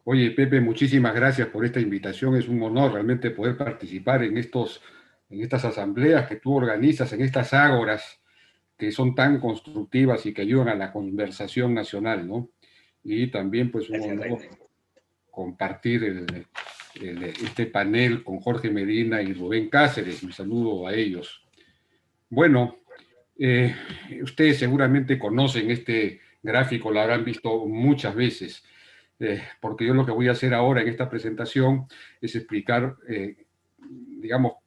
Oye, Pepe, muchísimas gracias por esta invitación. Es un honor realmente poder participar en estas asambleas que tú organizas, en estas ágoras que son tan constructivas y que ayudan a la conversación nacional, ¿no? Y también, pues, un Gracias, honor Rainer. compartir este panel con Jorge Medina y Rubén Cáceres. Un saludo a ellos. Bueno, eh, ustedes seguramente conocen este gráfico, lo habrán visto muchas veces, porque yo lo que voy a hacer ahora en esta presentación es explicar, digamos,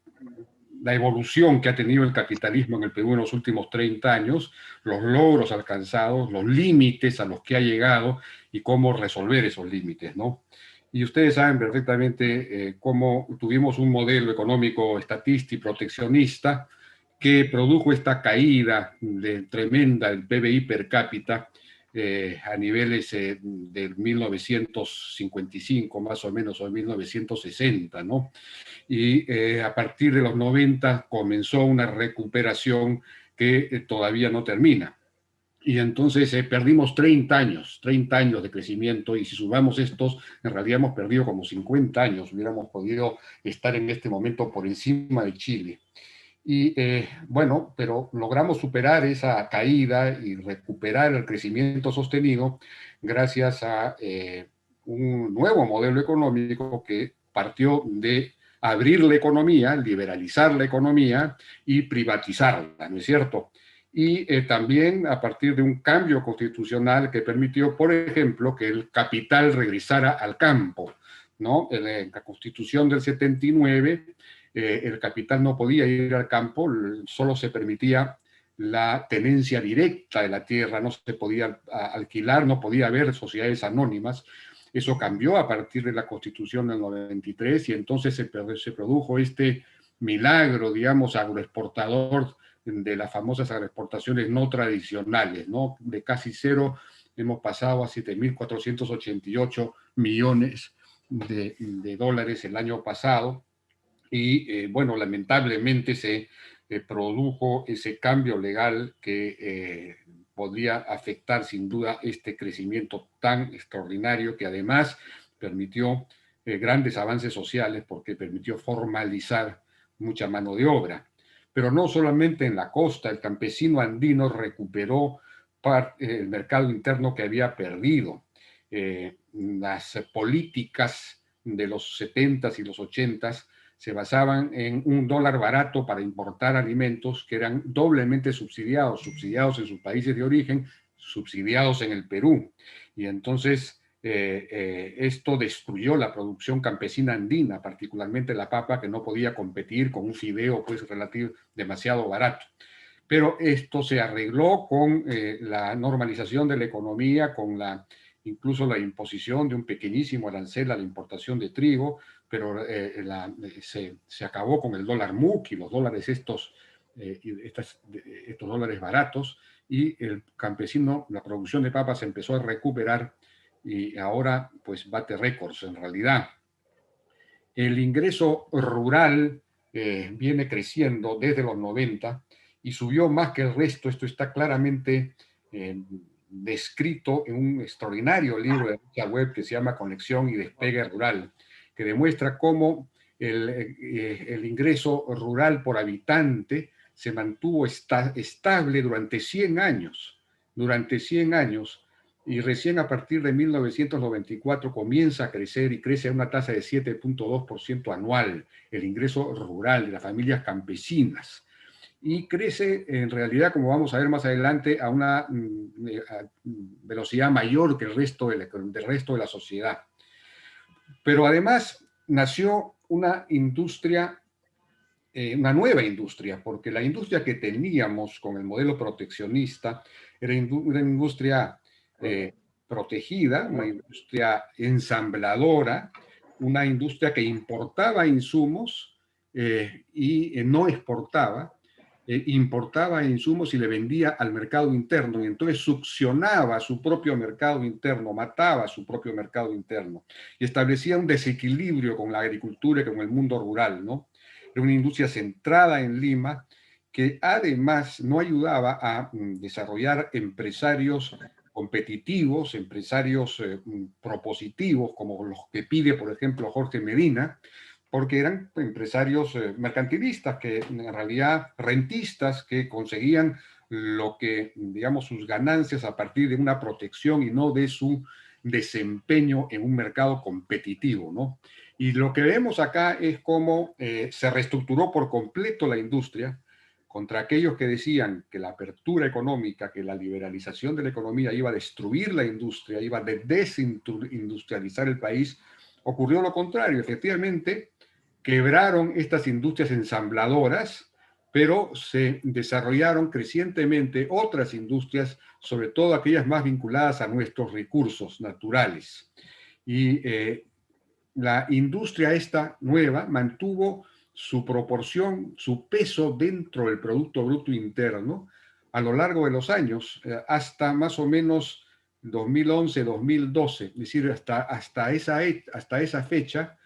la evolución que ha tenido el capitalismo en el Perú en los últimos 30 años, los logros alcanzados, los límites a los que ha llegado y cómo resolver esos límites, ¿no? Y ustedes saben perfectamente cómo tuvimos un modelo económico estatista y proteccionista que produjo esta caída tremenda del PBI per cápita a niveles del 1955 más o menos, o 1960, ¿no? Y a partir de los 90 comenzó una recuperación que todavía no termina. Y entonces perdimos 30 años de crecimiento, y si sumamos estos, en realidad hemos perdido como 50 años, hubiéramos podido estar en este momento por encima de Chile. Y bueno, pero logramos superar esa caída y recuperar el crecimiento sostenido gracias a un nuevo modelo económico que partió de abrir la economía, liberalizar la economía y privatizarla, ¿no es cierto? Y también a partir de un cambio constitucional que permitió, por ejemplo, que el capital regresara al campo, ¿no? En la Constitución del 79 el capital no podía ir al campo, solo se permitía la tenencia directa de la tierra, no se podía alquilar, no podía haber sociedades anónimas. Eso cambió a partir de la Constitución del 93 y entonces se produjo este milagro, digamos, agroexportador de las famosas agroexportaciones no tradicionales, ¿no? De casi cero hemos pasado a 7.488 millones de dólares el año pasado. Y bueno, lamentablemente se produjo ese cambio legal que podría afectar sin duda este crecimiento tan extraordinario que además permitió grandes avances sociales porque permitió formalizar mucha mano de obra. Pero no solamente en la costa, el campesino andino recuperó el mercado interno que había perdido. Las políticas de los 70s y los 80s se basaban en un dólar barato para importar alimentos que eran doblemente subsidiados, subsidiados en sus países de origen, subsidiados en el Perú. Y entonces esto destruyó la producción campesina andina, particularmente la papa, que no podía competir con un fideo pues relativo demasiado barato. Pero esto se arregló con la normalización de la economía, con incluso la imposición de un pequeñísimo arancel a la importación de trigo, pero se acabó con el dólar MUC y los dólares estos dólares baratos, y el campesino, la producción de papas empezó a recuperar y ahora pues bate récords en realidad. El ingreso rural viene creciendo desde los 90 y subió más que el resto. Esto está claramente descrito en un extraordinario libro de Richard Webb que se llama Conexión y Despegue Rural, que demuestra cómo el ingreso rural por habitante se mantuvo estable durante 100 años. Durante 100 años, y recién a partir de 1994 comienza a crecer y crece a una tasa de 7.2% anual el ingreso rural de las familias campesinas. Y crece en realidad, como vamos a ver más adelante, a una velocidad mayor que el resto del resto de la sociedad. Pero además nació una industria, una nueva industria, porque la industria que teníamos con el modelo proteccionista era una industria protegida, una industria ensambladora, una industria que importaba insumos y no exportaba, importaba insumos y le vendía al mercado interno, y entonces succionaba su propio mercado interno, mataba su propio mercado interno, y establecía un desequilibrio con la agricultura y con el mundo rural, ¿no? Era una industria centrada en Lima que además no ayudaba a desarrollar empresarios competitivos, empresarios propositivos, como los que pide, por ejemplo, Jorge Medina, porque eran empresarios mercantilistas, que en realidad rentistas, que conseguían lo que, digamos, sus ganancias a partir de una protección y no de su desempeño en un mercado competitivo, ¿no? Y lo que vemos acá es cómo se reestructuró por completo la industria contra aquellos que decían que la apertura económica, que la liberalización de la economía iba a destruir la industria, iba a desindustrializar el país. Ocurrió lo contrario. Efectivamente, quebraron estas industrias ensambladoras, pero se desarrollaron crecientemente otras industrias, sobre todo aquellas más vinculadas a nuestros recursos naturales. Y la industria esta nueva mantuvo su proporción, su peso dentro del Producto Bruto Interno a lo largo de los años, hasta más o menos 2011-2012, es decir, hasta esa fecha,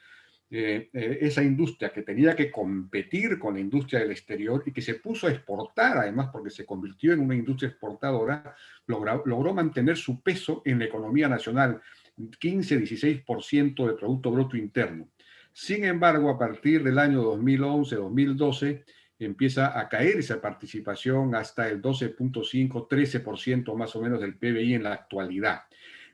esa industria que tenía que competir con la industria del exterior y que se puso a exportar, además, porque se convirtió en una industria exportadora, logró mantener su peso en la economía nacional, 15-16% del Producto Bruto Interno. Sin embargo, a partir del año 2011-2012, empieza a caer esa participación hasta el 12.5-13% más o menos del PBI en la actualidad.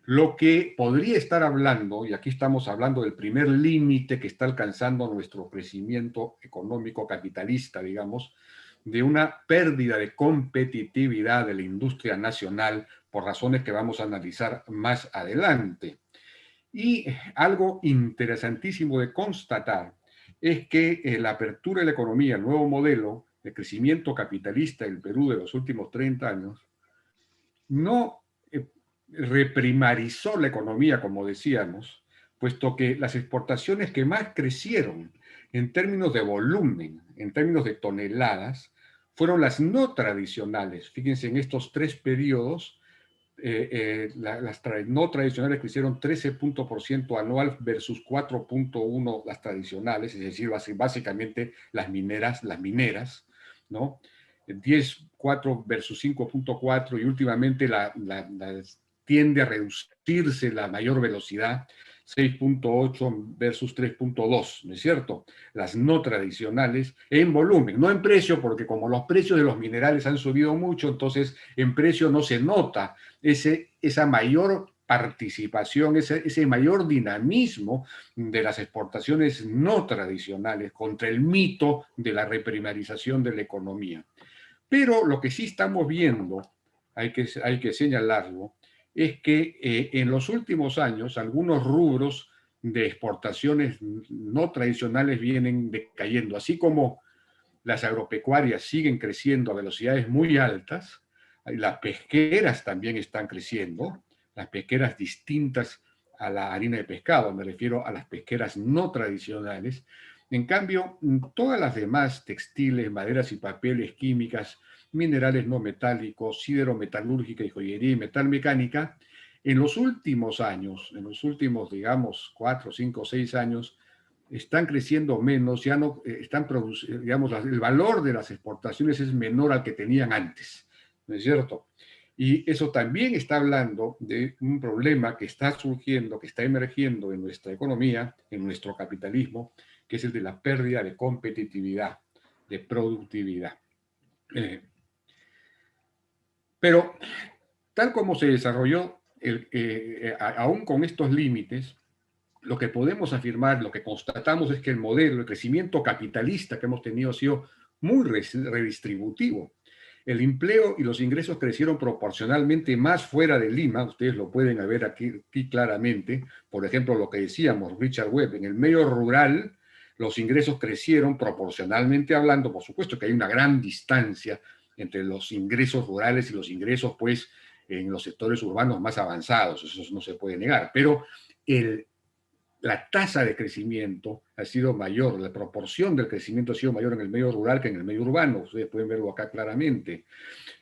Lo que podría estar hablando, y aquí estamos hablando del primer límite que está alcanzando nuestro crecimiento económico capitalista, digamos, de una pérdida de competitividad de la industria nacional por razones que vamos a analizar más adelante. Y algo interesantísimo de constatar es que la apertura de la economía, el nuevo modelo de crecimiento capitalista del Perú de los últimos 30 años, no reprimarizó la economía, como decíamos, puesto que las exportaciones que más crecieron en términos de volumen, en términos de toneladas, fueron las no tradicionales. Fíjense, en estos 3 periodos, las no tradicionales crecieron 13% anual versus 4.1 las tradicionales, es decir, básicamente las mineras, ¿no? 10.4 versus 5.4 y últimamente tiende a reducirse la mayor velocidad, 6.8 versus 3.2, ¿no es cierto? Las no tradicionales en volumen, no en precio, porque como los precios de los minerales han subido mucho, entonces en precio no se nota esa mayor participación, ese mayor dinamismo de las exportaciones no tradicionales contra el mito de la reprimarización de la economía. Pero lo que sí estamos viendo, hay que señalarlo, es que en los últimos años algunos rubros de exportaciones no tradicionales vienen decayendo, así como las agropecuarias siguen creciendo a velocidades muy altas, las pesqueras también están creciendo, las pesqueras distintas a la harina de pescado, me refiero a las pesqueras no tradicionales. En cambio, todas las demás, textiles, maderas y papeles, químicas, minerales no metálicos, siderometalúrgica y joyería y metalmecánica, en los últimos años, en los últimos, digamos, 4, 5, 6 años, están creciendo menos, ya no están produciendo, digamos, el valor de las exportaciones es menor al que tenían antes, ¿no es cierto? Y eso también está hablando de un problema que está surgiendo, que está emergiendo en nuestra economía, en nuestro capitalismo, que es el de la pérdida de competitividad, de productividad. Pero tal como se desarrolló, aún con estos límites, lo que podemos afirmar, lo que constatamos es que el modelo de crecimiento capitalista que hemos tenido ha sido muy redistributivo. El empleo y los ingresos crecieron proporcionalmente más fuera de Lima, ustedes lo pueden ver aquí claramente, por ejemplo, lo que decíamos, Richard Webb, en el medio rural los ingresos crecieron proporcionalmente hablando, por supuesto que hay una gran distancia entre los ingresos rurales y los ingresos, pues, en los sectores urbanos más avanzados, eso no se puede negar, pero la tasa de crecimiento ha sido mayor, la proporción del crecimiento ha sido mayor en el medio rural que en el medio urbano, ustedes pueden verlo acá claramente,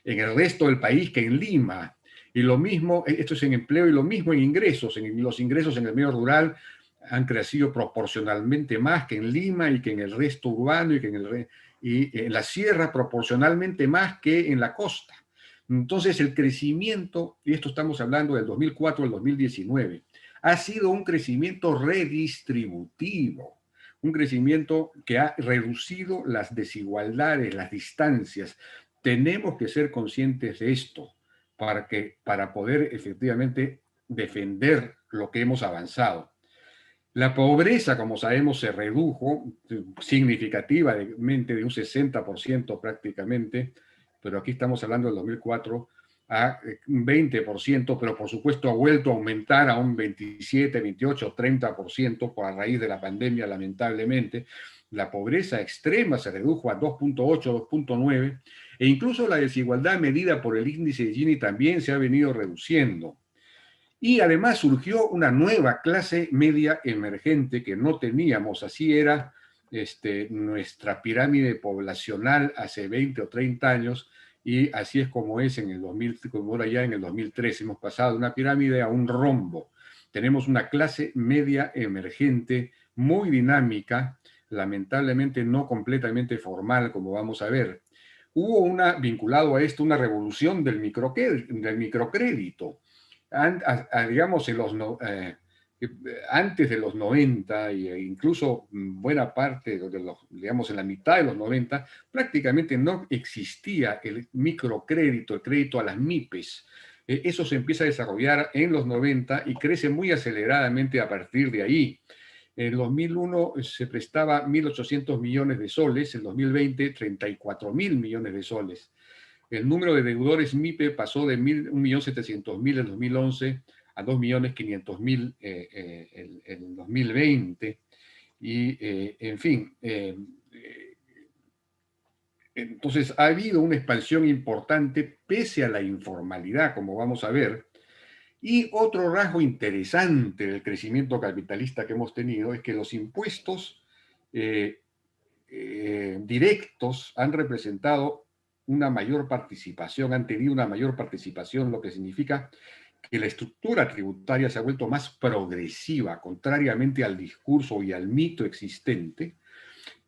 en el resto del país que en Lima, y lo mismo, esto es en empleo y lo mismo en ingresos, los ingresos en el medio rural han crecido proporcionalmente más que en Lima y que en el resto urbano y en la sierra proporcionalmente más que en la costa. Entonces el crecimiento, y esto estamos hablando del 2004 al 2019, ha sido un crecimiento redistributivo, un crecimiento que ha reducido las desigualdades, las distancias. Tenemos que ser conscientes de esto para poder efectivamente defender lo que hemos avanzado. La pobreza, como sabemos, se redujo significativamente de un 60% prácticamente, pero aquí estamos hablando del 2004 a un 20%, pero por supuesto ha vuelto a aumentar a un 27, 28, 30% por a raíz de la pandemia, lamentablemente. La pobreza extrema se redujo a 2.8, 2.9, e incluso la desigualdad medida por el índice de Gini también se ha venido reduciendo. Y además surgió una nueva clase media emergente que no teníamos, así era nuestra pirámide poblacional hace 20 o 30 años, y así es como es en el 2000, como ahora ya en el 2013, hemos pasado de una pirámide a un rombo. Tenemos una clase media emergente muy dinámica, lamentablemente no completamente formal, como vamos a ver. Hubo vinculado a esto, una revolución del microcrédito digamos, antes de los 90 e incluso buena parte de los, digamos, en la mitad de los 90, prácticamente no existía el microcrédito, el crédito a las MIPES. Eso se empieza a desarrollar en los 90 y crece muy aceleradamente a partir de ahí. En 2001 se prestaba 1.800 millones de soles, en 2020 34.000 millones de soles. El número de deudores MIPE pasó de 1.700.000 en 2011 a 2.500.000 en 2020. Y, en fin, entonces ha habido una expansión importante pese a la informalidad, como vamos a ver. Y otro rasgo interesante del crecimiento capitalista que hemos tenido es que los impuestos directos han representado una mayor participación, han tenido una mayor participación, lo que significa que la estructura tributaria se ha vuelto más progresiva, contrariamente al discurso y al mito existente.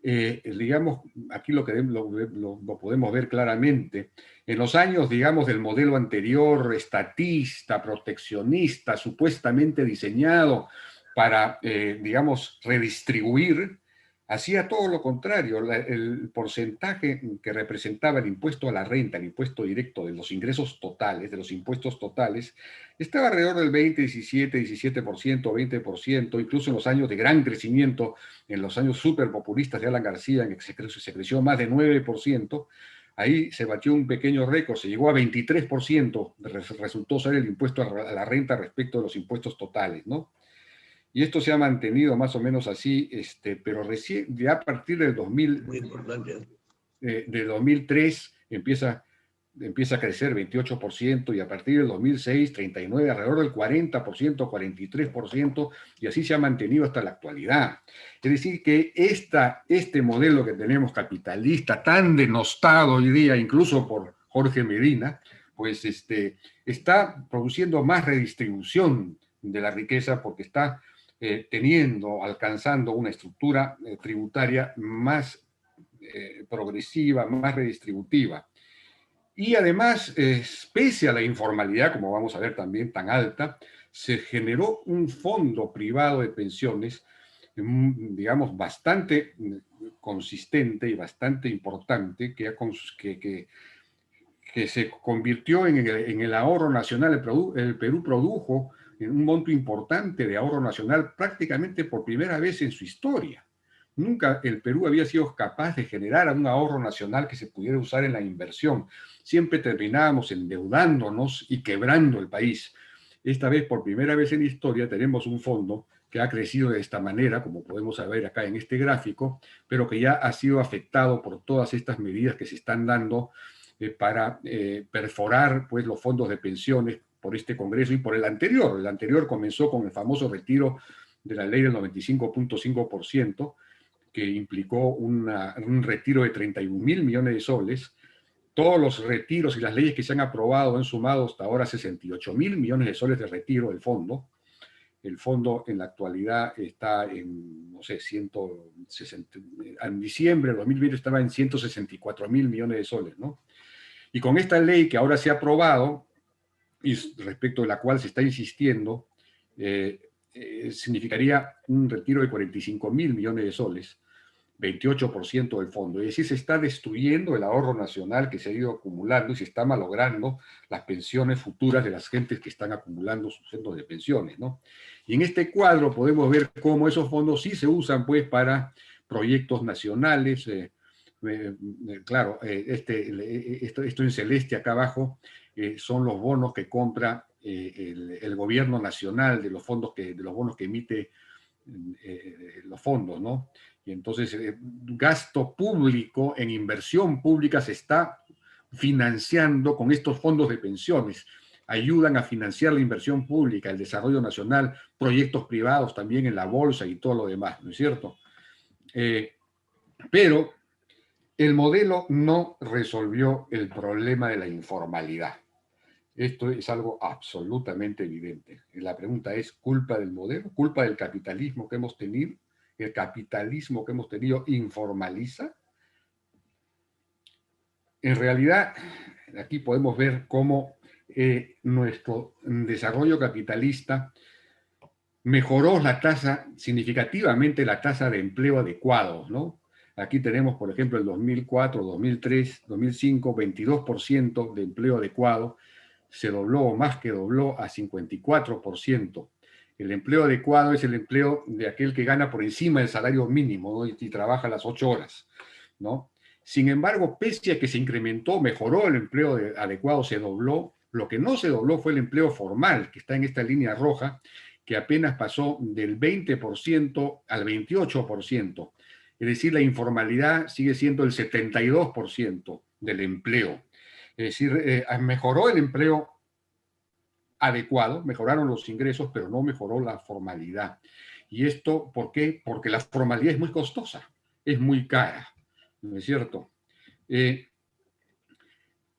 Digamos, aquí lo podemos ver claramente. En los años, digamos, del modelo anterior, estatista, proteccionista, supuestamente diseñado para, digamos, redistribuir, hacía todo lo contrario. El porcentaje que representaba el impuesto a la renta, el impuesto directo de los ingresos totales, de los impuestos totales, estaba alrededor del 20, 17, 17%, 20%, incluso en los años de gran crecimiento, en los años súper populistas de Alan García, en que se creció más de 9%, ahí se batió un pequeño récord, se llegó a 23%, resultó ser el impuesto a la renta respecto de los impuestos totales, ¿no? Y esto se ha mantenido más o menos así, pero recién, ya a partir del 2000, muy importante. De 2003 empieza a crecer 28% y a partir del 2006, 39%, alrededor del 40%, 43%, y así se ha mantenido hasta la actualidad. Es decir, que este modelo que tenemos capitalista, tan denostado hoy día, incluso por Jorge Medina, pues está produciendo más redistribución de la riqueza porque está alcanzando una estructura tributaria más progresiva, más redistributiva. Y además, pese a la informalidad, como vamos a ver también tan alta, se generó un fondo privado de pensiones, digamos, bastante consistente y bastante importante, que se convirtió en el ahorro nacional. El Perú produjo un monto importante de ahorro nacional prácticamente por primera vez en su historia. Nunca el Perú había sido capaz de generar un ahorro nacional que se pudiera usar en la inversión. Siempre terminábamos endeudándonos y quebrando el país. Esta vez, por primera vez en la historia, tenemos un fondo que ha crecido de esta manera, como podemos ver acá en este gráfico, pero que ya ha sido afectado por todas estas medidas que se están dando para perforar pues, los fondos de pensiones por este Congreso y por el anterior. El anterior comenzó con el famoso retiro de la ley del 95.5%, que implicó un retiro de 31.000 millones de soles. Todos los retiros y las leyes que se han aprobado han sumado hasta ahora 68.000 millones de soles de retiro del fondo. El fondo en la actualidad está en, no sé, 160, en diciembre de 2020 estaba en 164.000 millones de soles, ¿no? Y con esta ley que ahora se ha aprobado, y respecto de la cual se está insistiendo, significaría un retiro de 45.000 millones de soles, 28% del fondo. Es decir, se está destruyendo el ahorro nacional que se ha ido acumulando y se está malogrando las pensiones futuras de las gentes que están acumulando sus fondos de pensiones, ¿no? Y en este cuadro podemos ver cómo esos fondos sí se usan, pues, para proyectos nacionales. Claro, esto en celeste acá abajo son los bonos que compra el gobierno nacional de los fondos de los bonos que emite los fondos, ¿no? Y entonces gasto público en inversión pública se está financiando con estos fondos de pensiones. Ayudan a financiar la inversión pública, el desarrollo nacional, proyectos privados también en la bolsa y todo lo demás, ¿no es cierto? Pero el modelo no resolvió el problema de la informalidad. Esto es algo absolutamente evidente. La pregunta es, ¿culpa del modelo? ¿Culpa del capitalismo que hemos tenido? ¿El capitalismo que hemos tenido informaliza? En realidad, aquí podemos ver cómo nuestro desarrollo capitalista mejoró la tasa, significativamente la tasa de empleo adecuado, ¿no? Aquí tenemos, por ejemplo, el 2004, 2003, 2005, 22% de empleo adecuado, se dobló o más que dobló a 54%. El empleo adecuado es el empleo de aquel que gana por encima del salario mínimo, ¿no? y trabaja las 8 horas, ¿no? Sin embargo, pese a que se incrementó, mejoró el empleo adecuado, se dobló, lo que no se dobló fue el empleo formal, que está en esta línea roja, que apenas pasó del 20% al 28%. Es decir, la informalidad sigue siendo el 72% del empleo. Es decir, mejoró el empleo adecuado, mejoraron los ingresos, pero no mejoró la formalidad. ¿Y esto por qué? Porque la formalidad es muy costosa, es muy cara, ¿no es cierto?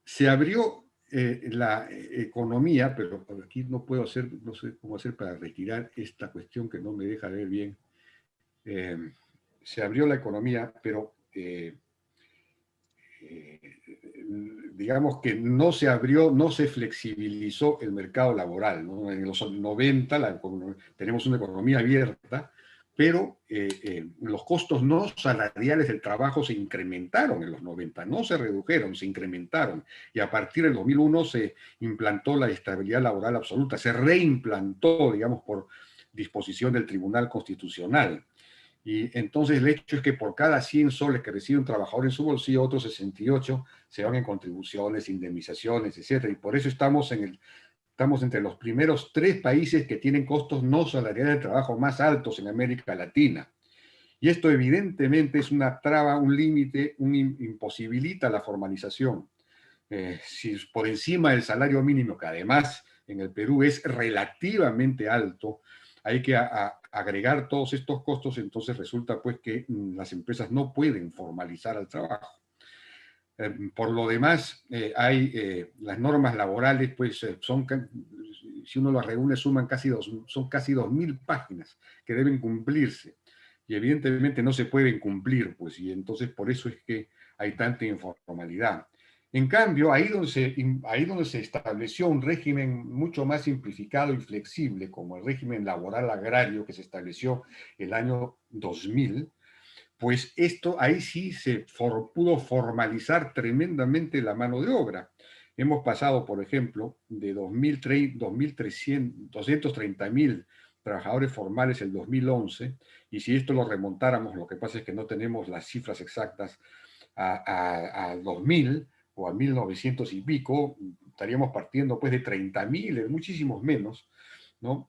Se abrió la economía, pero aquí no puedo hacer, no sé cómo hacer para retirar esta cuestión que no me deja ver bien. Se abrió la economía, pero digamos que no se abrió, no se flexibilizó el mercado laboral, ¿no? En los 90 tenemos una economía abierta, pero los costos no salariales del trabajo se incrementaron en los 90, no se redujeron, se incrementaron. Y a partir del 2001 se implantó la estabilidad laboral absoluta, se reimplantó, digamos, por disposición del Tribunal Constitucional. Y entonces el hecho es que por cada 100 soles que recibe un trabajador en su bolsillo, otros 68 se van en contribuciones, indemnizaciones, etcétera. Y por eso estamos entre los primeros 3 países que tienen costos no salariales de trabajo más altos en América Latina. Y esto evidentemente es una traba, un límite, imposibilita la formalización. Si por encima del salario mínimo, que además en el Perú es relativamente alto, hay que agregar todos estos costos, entonces resulta pues que las empresas no pueden formalizar el trabajo. Por lo demás, las normas laborales, pues si uno las reúne, son casi 2.000 páginas que deben cumplirse. Y evidentemente no se pueden cumplir, pues, y entonces por eso es que hay tanta informalidad. En cambio, ahí donde se estableció un régimen mucho más simplificado y flexible, como el régimen laboral agrario que se estableció el año 2000, pues esto ahí sí pudo formalizar tremendamente la mano de obra. Hemos pasado, por ejemplo, de 230.000 trabajadores formales en 2011, y si esto lo remontáramos, lo que pasa es que no tenemos las cifras exactas, a 2000 o a 1900 y pico, estaríamos partiendo pues de 30.000, muchísimos menos, ¿no?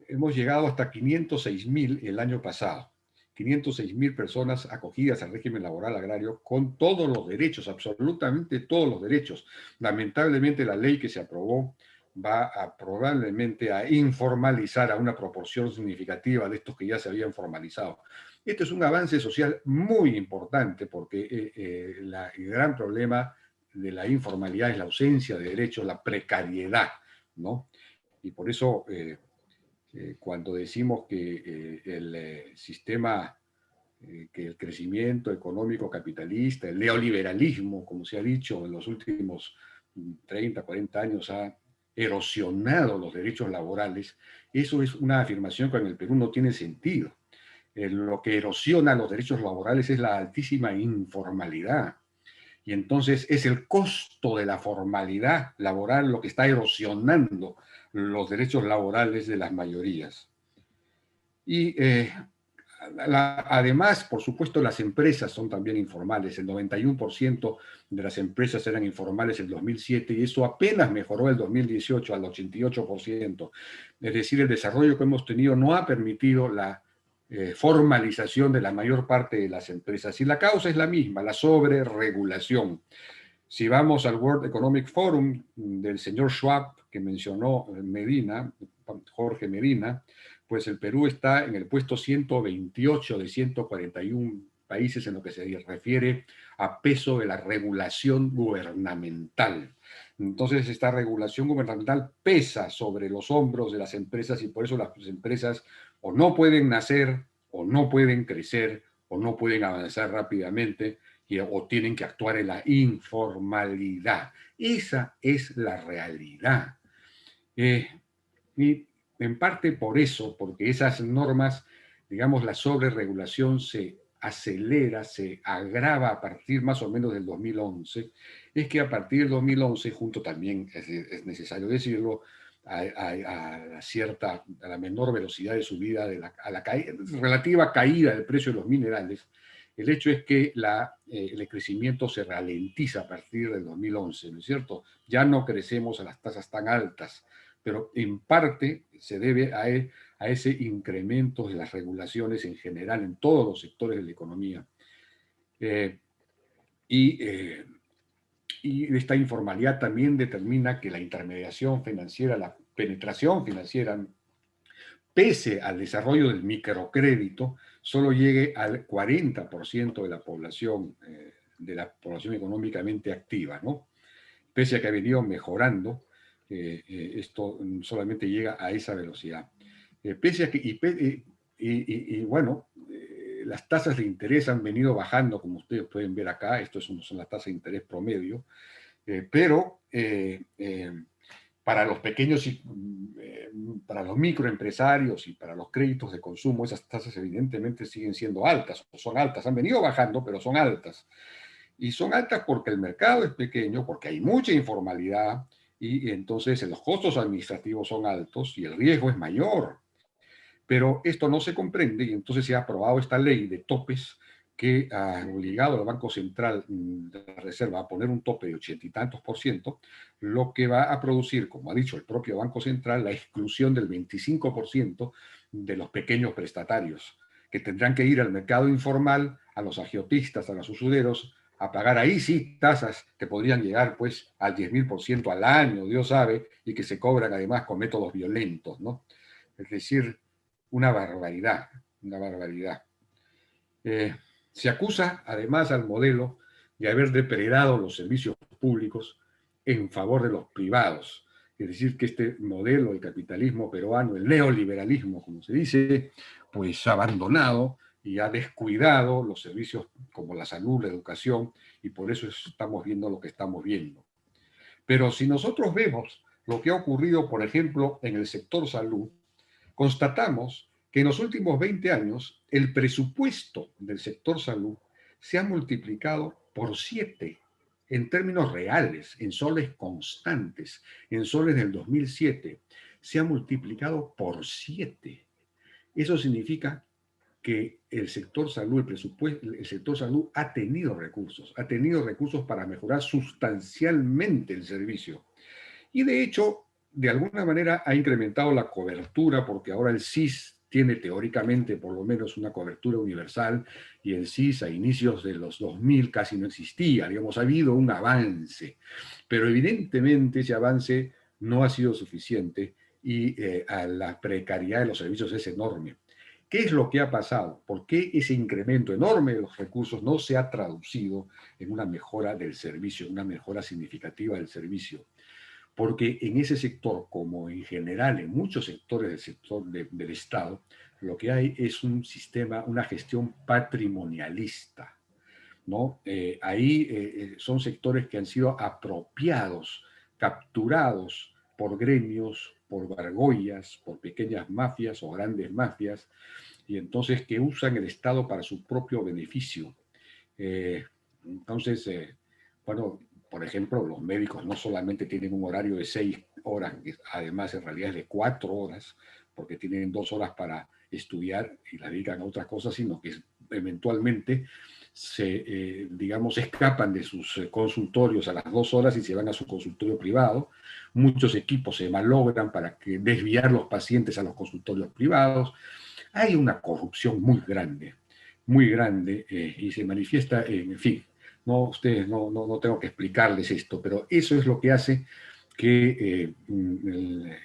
Hemos llegado hasta 506.000 el año pasado. 506.000 personas acogidas al régimen laboral agrario con todos los derechos, absolutamente todos los derechos. Lamentablemente la ley que se aprobó va probablemente a informalizar a una proporción significativa de estos que ya se habían formalizado. Este es un avance social muy importante porque el gran problema de la informalidad es la ausencia de derechos, la precariedad, ¿no? Y por eso cuando decimos que el sistema, que el crecimiento económico capitalista, el neoliberalismo, como se ha dicho en los últimos 30, 40 años ha erosionado los derechos laborales, eso es una afirmación que en el Perú no tiene sentido. Lo que erosiona los derechos laborales es la altísima informalidad. Y entonces es el costo de la formalidad laboral lo que está erosionando los derechos laborales de las mayorías. Y además, por supuesto, las empresas son también informales. El 91% de las empresas eran informales en 2007 y eso apenas mejoró el 2018 al 88%. Es decir, el desarrollo que hemos tenido no ha permitido la formalización de la mayor parte de las empresas. Y la causa es la misma, la sobreregulación. Si vamos al World Economic Forum del señor Schwab, que mencionó Medina, Jorge Medina, pues el Perú está en el puesto 128 de 141 países en lo que se refiere a peso de la regulación gubernamental. Entonces, esta regulación gubernamental pesa sobre los hombros de las empresas y por eso las empresas o no pueden nacer, o no pueden crecer, o no pueden avanzar rápidamente, o tienen que actuar en la informalidad. Esa es la realidad. Y en parte por eso, porque esas normas, digamos, la sobreregulación se acelera, se agrava a partir más o menos del 2011, es que a partir del 2011, junto también, es necesario decirlo, a la menor velocidad de subida, a la relativa caída del precio de los minerales, el hecho es que el crecimiento se ralentiza a partir del 2011, ¿no es cierto? Ya no crecemos a las tasas tan altas, pero en parte se debe a ese incremento de las regulaciones en general en todos los sectores de la economía. Eh, y, eh, y esta informalidad también determina que la intermediación financiera, la penetración financiera, pese al desarrollo del microcrédito, solo llegue al 40% de la población económicamente activa, ¿no? Pese a que ha venido mejorando, esto solamente llega a esa velocidad. Pese a que, y bueno, las tasas de interés han venido bajando, como ustedes pueden ver acá, esto son las tasas de interés promedio, pero para los pequeños y para los microempresarios y para los créditos de consumo, esas tasas evidentemente siguen siendo altas, o son altas, han venido bajando, pero son altas. Y son altas porque el mercado es pequeño, porque hay mucha informalidad y entonces los costos administrativos son altos y el riesgo es mayor. Pero esto no se comprende y entonces se ha aprobado esta ley de topes que ha obligado al Banco Central de la Reserva a poner un tope de 80 y tantos por ciento, lo que va a producir, como ha dicho el propio Banco Central, la exclusión del 25% de los pequeños prestatarios, que tendrán que ir al mercado informal, a los agiotistas, a los usureros, a pagar ahí sí tasas que podrían llegar pues al 10.000% al año, Dios sabe, y que se cobran además con métodos violentos, ¿no? Es decir, una barbaridad, una barbaridad. Se acusa además al modelo de haber depredado los servicios públicos en favor de los privados. Es decir, que este modelo, el capitalismo peruano, el neoliberalismo, como se dice, pues ha abandonado y ha descuidado los servicios como la salud, la educación, y por eso estamos viendo lo que estamos viendo. Pero si nosotros vemos lo que ha ocurrido, por ejemplo, en el sector salud, constatamos que en los últimos 20 años el presupuesto del sector salud se ha multiplicado por 7 en términos reales, en soles constantes, en soles del 2007, se ha multiplicado por 7. Eso significa que el sector salud, el sector salud ha tenido recursos para mejorar sustancialmente el servicio. Y de hecho, de alguna manera ha incrementado la cobertura porque ahora el SIS tiene teóricamente por lo menos una cobertura universal y el SIS a inicios de los 2000 casi no existía, digamos, ha habido un avance, pero evidentemente ese avance no ha sido suficiente y la precariedad de los servicios es enorme. ¿Qué es lo que ha pasado? ¿Por qué ese incremento enorme de los recursos no se ha traducido en una mejora del servicio, una mejora significativa del servicio? Porque en ese sector, como en general en muchos sectores del sector del Estado, lo que hay es un sistema, una gestión patrimonialista, ¿no? Ahí son sectores que han sido apropiados, capturados por gremios, por bargollas, por pequeñas mafias o grandes mafias, y entonces que usan el Estado para su propio beneficio. Eh, entonces, bueno, por ejemplo, los médicos no solamente tienen un horario de 6 horas, que además en realidad es de 4 horas, porque tienen 2 horas para estudiar y la dedican a otras cosas, sino que eventualmente digamos, escapan de sus consultorios a las 2 horas y se van a su consultorio privado. Muchos equipos se malogran para desviar los pacientes a los consultorios privados. Hay una corrupción muy grande, y se manifiesta, en fin, no, ustedes no tengo que explicarles esto, pero eso es lo que hace que el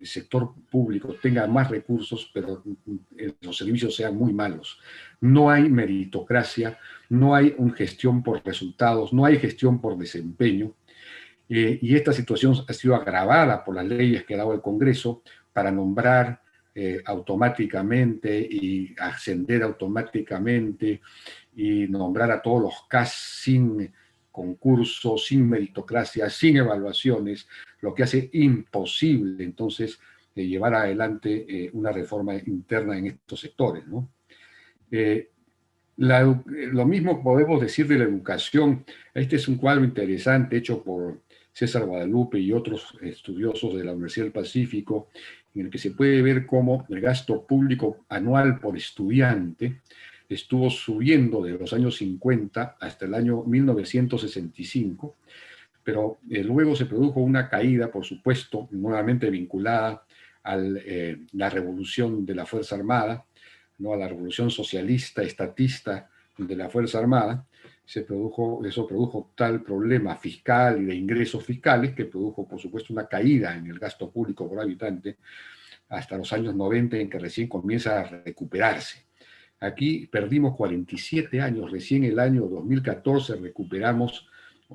sector público tenga más recursos, pero los servicios sean muy malos. No hay meritocracia, no hay una gestión por resultados, no hay gestión por desempeño, y esta situación ha sido agravada por las leyes que ha dado el Congreso para nombrar automáticamente y ascender automáticamente y nombrar a todos los CAS sin concurso, sin meritocracia, sin evaluaciones, lo que hace imposible entonces llevar adelante una reforma interna en estos sectores, ¿no? Eh, lo mismo podemos decir de la educación. Este es un cuadro interesante hecho por César Guadalupe y otros estudiosos de la Universidad del Pacífico, en el que se puede ver cómo el gasto público anual por estudiante estuvo subiendo de los años 50 hasta el año 1965, pero luego se produjo una caída, por supuesto, nuevamente vinculada a la revolución de la Fuerza Armada, ¿no? A la revolución socialista, estatista de la Fuerza Armada. Eso produjo tal problema fiscal y de ingresos fiscales que produjo, por supuesto, una caída en el gasto público por habitante hasta los años 90, en que recién comienza a recuperarse. Aquí perdimos 47 años, recién el año 2014 recuperamos,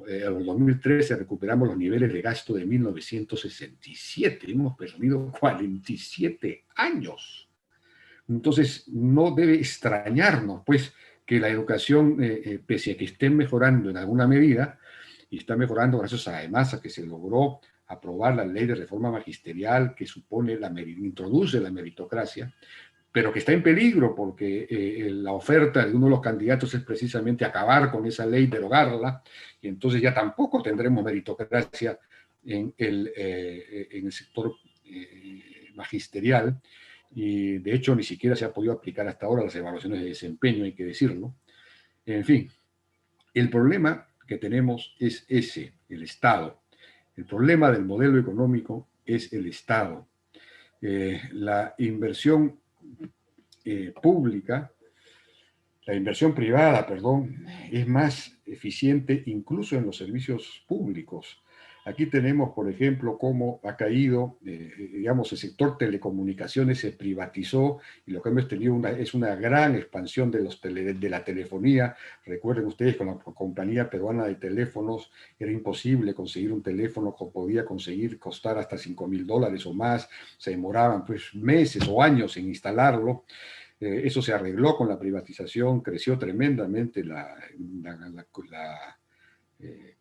en 2013 recuperamos los niveles de gasto de 1967. Hemos perdido 47 años. Entonces, no debe extrañarnos, pues, que la educación, pese a que esté mejorando en alguna medida, y está mejorando gracias además a que se logró aprobar la ley de reforma magisterial que introduce la meritocracia, pero que está en peligro porque la oferta de uno de los candidatos es precisamente acabar con esa ley, derogarla, y entonces ya tampoco tendremos meritocracia en el sector magisterial, y de hecho ni siquiera se ha podido aplicar hasta ahora las evaluaciones de desempeño, hay que decirlo. En fin, el problema que tenemos es ese, el Estado. El problema del modelo económico es el Estado. La inversión pública, la inversión privada, perdón, es más eficiente incluso en los servicios públicos. Aquí tenemos, por ejemplo, cómo ha caído, digamos, el sector telecomunicaciones se privatizó y lo que hemos tenido es una gran expansión de la telefonía. Recuerden ustedes, con la compañía peruana de teléfonos era imposible conseguir un teléfono que podía costar hasta $5,000 o más. Se demoraban pues meses o años en instalarlo. Eso se arregló con la privatización, creció tremendamente la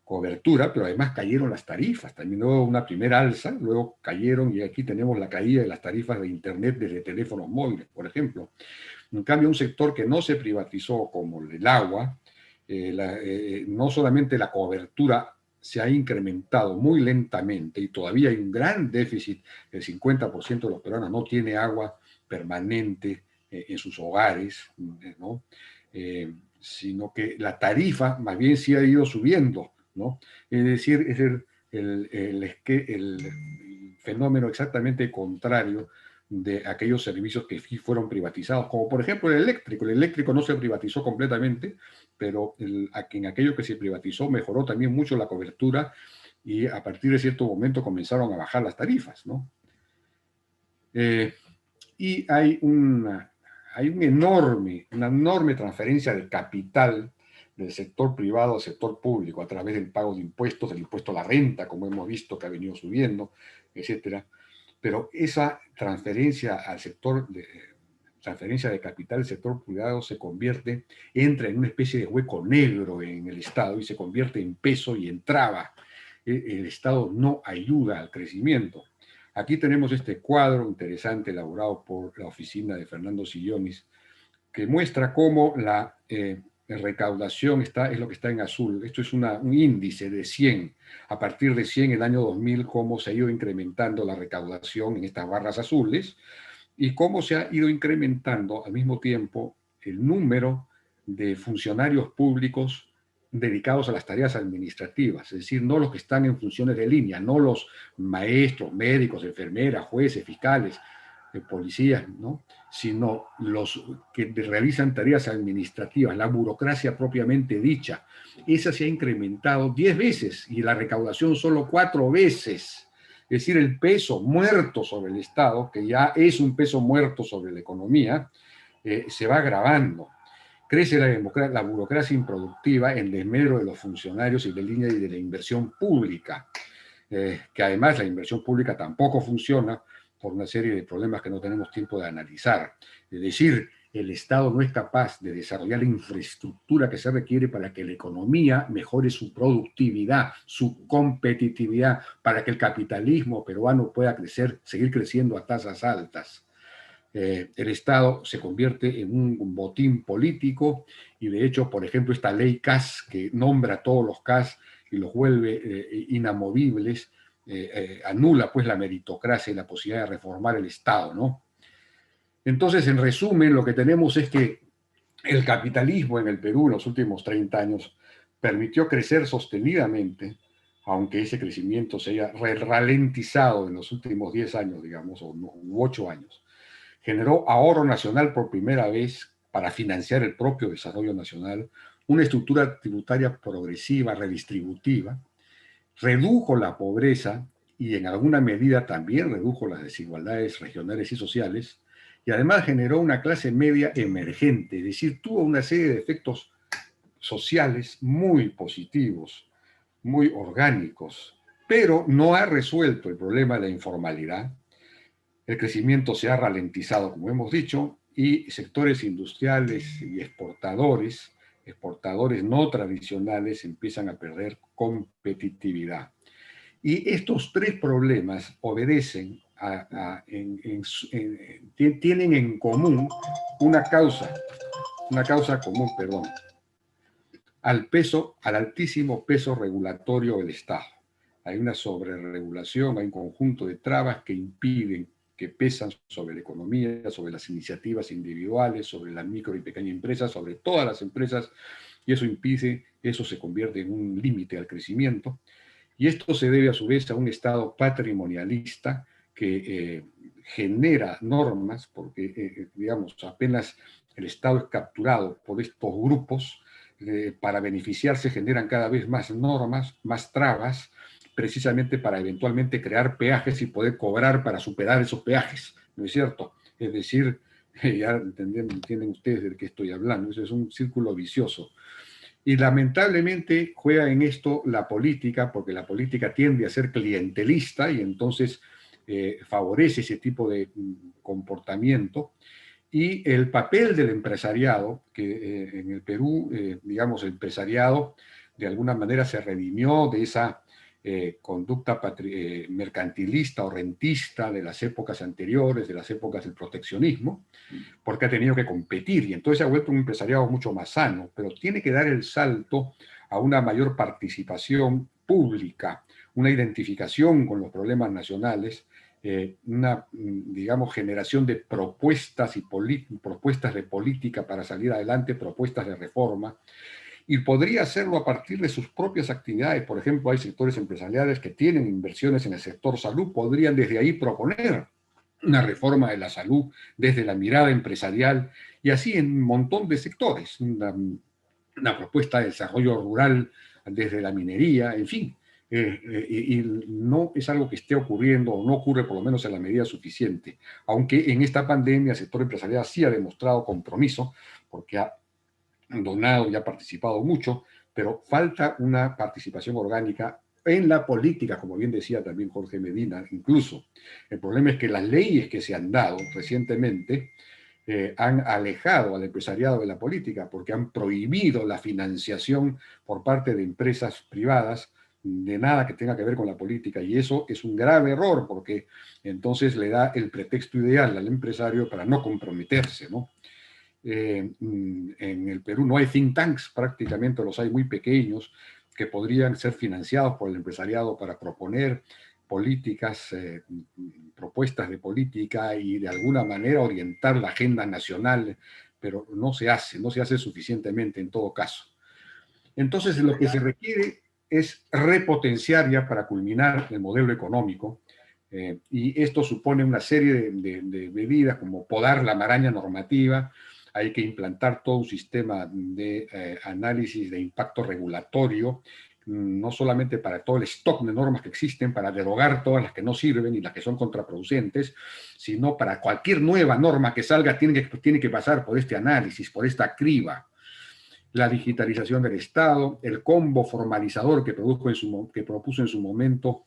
cobertura, pero además cayeron las tarifas. También hubo una primera alza, luego cayeron, y aquí tenemos la caída de las tarifas de Internet desde teléfonos móviles, por ejemplo. En cambio, un sector que no se privatizó, como el agua, no solamente la cobertura se ha incrementado muy lentamente y todavía hay un gran déficit, el 50% de los peruanos no tiene agua permanente en sus hogares, ¿no? Sino que la tarifa más bien sí ha ido subiendo, ¿no? Es decir, es el fenómeno exactamente contrario de aquellos servicios que fueron privatizados, como por ejemplo el eléctrico. El eléctrico no se privatizó completamente, pero en aquello que se privatizó mejoró también mucho la cobertura y a partir de cierto momento comenzaron a bajar las tarifas, ¿no? Y una enorme transferencia de capital del sector privado al sector público a través del pago de impuestos, del impuesto a la renta, como hemos visto que ha venido subiendo, etcétera. Pero esa transferencia al sector transferencia de capital del sector privado entra en una especie de hueco negro en el Estado y se convierte en peso y en traba. El Estado no ayuda al crecimiento. Aquí tenemos este cuadro interesante elaborado por la oficina de Fernando Sillonis, que muestra cómo la recaudación es lo que está en azul. Esto es un índice de 100. A partir de 100, el año 2000, cómo se ha ido incrementando la recaudación en estas barras azules y cómo se ha ido incrementando al mismo tiempo el número de funcionarios públicos dedicados a las tareas administrativas, es decir, no los que están en funciones de línea, no los maestros, médicos, enfermeras, jueces, fiscales, policías, ¿no? Sino los que realizan tareas administrativas, la burocracia propiamente dicha. Esa se ha incrementado 10 veces y la recaudación solo 4 veces. Es decir, el peso muerto sobre el Estado, que ya es un peso muerto sobre la economía, se va agravando. Crece la burocracia improductiva en desmedro de los funcionarios y de línea y de la inversión pública, que además la inversión pública tampoco funciona por una serie de problemas que no tenemos tiempo de analizar. Es decir, el Estado no es capaz de desarrollar la infraestructura que se requiere para que la economía mejore su productividad, su competitividad, para que el capitalismo peruano pueda crecer, seguir creciendo a tasas altas. El Estado se convierte en un botín político y de hecho, por ejemplo, esta ley CAS que nombra a todos los CAS y los vuelve inamovibles, anula pues la meritocracia y la posibilidad de reformar el Estado, ¿no? Entonces, en resumen, lo que tenemos es que el capitalismo en el Perú en los últimos 30 años permitió crecer sostenidamente, aunque ese crecimiento se haya ralentizado en los últimos 10 años, digamos, o 8 años. Generó ahorro nacional por primera vez para financiar el propio desarrollo nacional, una estructura tributaria progresiva, redistributiva, redujo la pobreza y en alguna medida también redujo las desigualdades regionales y sociales, y además generó una clase media emergente, es decir, tuvo una serie de efectos sociales muy positivos, muy orgánicos, pero no ha resuelto el problema de la informalidad. El crecimiento se ha ralentizado, como hemos dicho, y sectores industriales y exportadores no tradicionales, empiezan a perder competitividad. Y estos tres problemas obedecen tienen en común una causa común, perdón, al altísimo peso regulatorio del Estado. Hay una sobreregulación, hay un conjunto de trabas que impiden, que pesan sobre la economía, sobre las iniciativas individuales, sobre las micro y pequeñas empresas, sobre todas las empresas, y eso se convierte en un límite al crecimiento. Y esto se debe a su vez a un Estado patrimonialista que genera normas, porque, digamos, apenas el Estado es capturado por estos grupos, para beneficiarse generan cada vez más normas, más trabas, precisamente para eventualmente crear peajes y poder cobrar para superar esos peajes, ¿no es cierto? Es decir, ya entienden ustedes de qué estoy hablando, eso es un círculo vicioso. Y lamentablemente juega en esto la política, porque la política tiende a ser clientelista y entonces favorece ese tipo de comportamiento. Y el papel del empresariado, que en el Perú, digamos, el empresariado de alguna manera se redimió de esa conducta mercantilista o rentista de las épocas anteriores, de las épocas del proteccionismo, porque ha tenido que competir y entonces se ha vuelto un empresariado mucho más sano, pero tiene que dar el salto a una mayor participación pública, una identificación con los problemas nacionales, una, digamos, generación de propuestas y propuestas de política para salir adelante, propuestas de reforma, y podría hacerlo a partir de sus propias actividades. Por ejemplo, hay sectores empresariales que tienen inversiones en el sector salud, podrían desde ahí proponer una reforma de la salud desde la mirada empresarial y así en un montón de sectores, una propuesta de desarrollo rural desde la minería, en fin. Y no es algo que esté ocurriendo o no ocurre por lo menos en la medida suficiente, aunque en esta pandemia el sector empresarial sí ha demostrado compromiso porque ha donado y ha participado mucho, pero falta una participación orgánica en la política, como bien decía también Jorge Medina, incluso. El problema es que las leyes que se han dado recientemente han alejado al empresariado de la política porque han prohibido la financiación por parte de empresas privadas de nada que tenga que ver con la política, y eso es un grave error porque entonces le da el pretexto ideal al empresario para no comprometerse, ¿no? En el Perú no hay think tanks, prácticamente los hay muy pequeños que podrían ser financiados por el empresariado para proponer políticas, propuestas de política y de alguna manera orientar la agenda nacional, pero no se hace suficientemente en todo caso. Entonces, lo que se requiere es repotenciar ya para culminar el modelo económico, y esto supone una serie de medidas como podar la maraña normativa. Hay que implantar todo un sistema de análisis de impacto regulatorio, no solamente para todo el stock de normas que existen, para derogar todas las que no sirven y las que son contraproducentes, sino para cualquier nueva norma que salga tiene que pasar por este análisis, por esta criba. La digitalización del Estado, el combo formalizador que propuso en su momento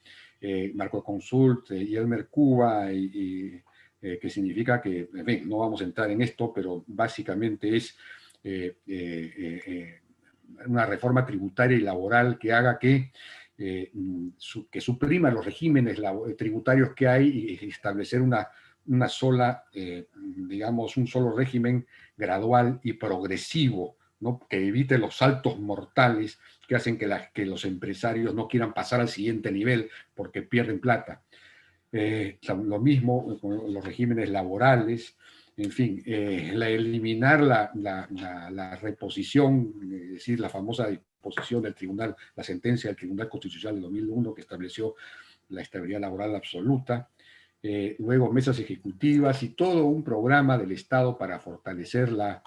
Marco Consult y Elmer Cuba, que significa que, en fin, no vamos a entrar en esto, pero básicamente es una reforma tributaria y laboral que haga que suprima los regímenes tributarios que hay y establecer una sola, digamos, un solo régimen gradual y progresivo, ¿no? Que evite los saltos mortales que hacen que los empresarios no quieran pasar al siguiente nivel porque pierden plata. Lo mismo con los regímenes laborales, en fin, eliminar la reposición, es decir, la famosa disposición del tribunal, la sentencia del Tribunal Constitucional de 2001 que estableció la estabilidad laboral absoluta, luego mesas ejecutivas y todo un programa del Estado para fortalecer la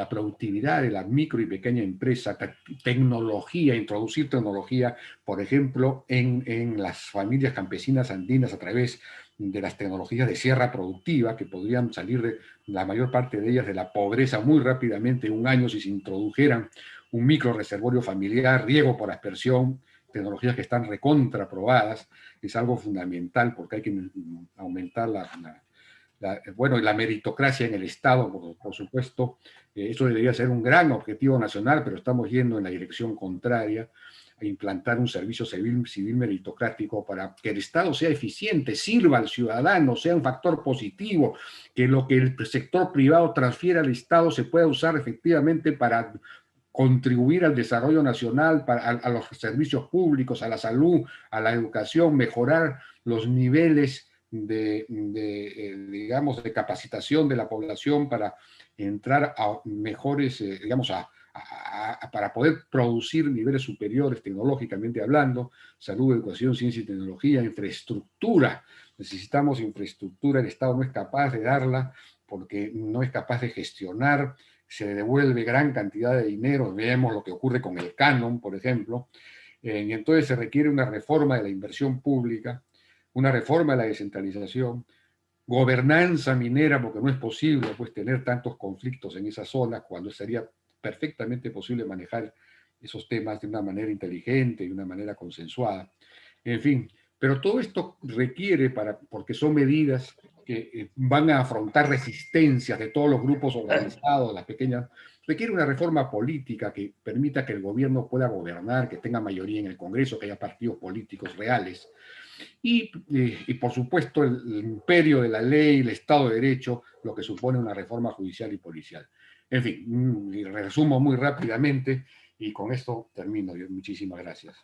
productividad de la micro y pequeña empresa, tecnología, introducir tecnología, por ejemplo, en las familias campesinas andinas a través de las tecnologías de sierra productiva, que podrían salir de la mayor parte de ellas de la pobreza muy rápidamente en un año si se introdujeran un micro reservorio familiar, riego por aspersión, tecnologías que están recontraprobadas. Es algo fundamental porque hay que aumentar la meritocracia en el Estado, por supuesto. Eso debería ser un gran objetivo nacional, pero estamos yendo en la dirección contraria, a implantar un servicio civil meritocrático para que el Estado sea eficiente, sirva al ciudadano, sea un factor positivo, que lo que el sector privado transfiera al Estado se pueda usar efectivamente para contribuir al desarrollo nacional, a los servicios públicos, a la salud, a la educación, mejorar los niveles digamos, de capacitación de la población para entrar a mejores, digamos, para poder producir niveles superiores tecnológicamente hablando, salud, educación, ciencia y tecnología, infraestructura. Necesitamos infraestructura, el Estado no es capaz de darla porque no es capaz de gestionar, se devuelve gran cantidad de dinero, vemos lo que ocurre con el canon, por ejemplo, y entonces se requiere una reforma de la inversión pública, una reforma de la descentralización, gobernanza minera, porque no es posible pues, tener tantos conflictos en esas zonas cuando sería perfectamente posible manejar esos temas de una manera inteligente, de una manera consensuada. En fin, pero todo esto requiere, porque son medidas que van a afrontar resistencias de todos los grupos organizados, las pequeñas, requiere una reforma política que permita que el gobierno pueda gobernar, que tenga mayoría en el Congreso, que haya partidos políticos reales, y por supuesto el imperio de la ley, el Estado de Derecho, lo que supone una reforma judicial y policial. En fin, resumo muy rápidamente y con esto termino. Muchísimas gracias.